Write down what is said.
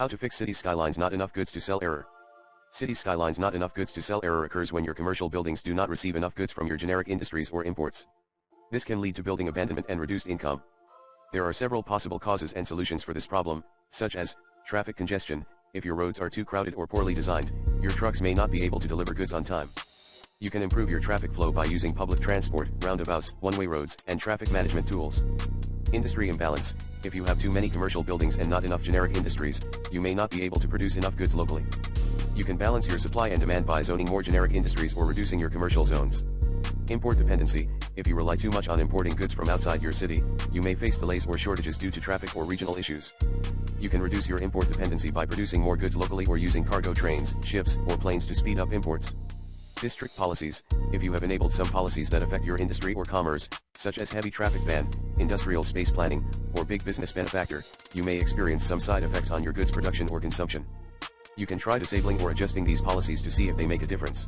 How to fix Cities Skylines not enough goods to sell error. Cities Skylines not enough goods to sell error occurs when your commercial buildings do not receive enough goods from your generic industries or imports. This can lead to building abandonment and reduced income. There are several possible causes and solutions for this problem, such as traffic congestion. If your roads are too crowded or poorly designed, your trucks may not be able to deliver goods on time. You can improve your traffic flow by using public transport, roundabouts, one-way roads, and traffic management tools. Industry imbalance. If you have too many commercial buildings and not enough generic industries, you may not be able to produce enough goods locally. You can balance your supply and demand by zoning more generic industries or reducing your commercial zones. Import dependency. If you rely too much on importing goods from outside your city, you may face delays or shortages due to traffic or regional issues. You can reduce your import dependency by producing more goods locally or using cargo trains, ships, or planes to speed up imports. District policies. If you have enabled some policies that affect your industry or commerce, such as heavy traffic ban, industrial space planning, or big business benefactor, you may experience some side effects on your goods production or consumption. You can try disabling or adjusting these policies to see if they make a difference.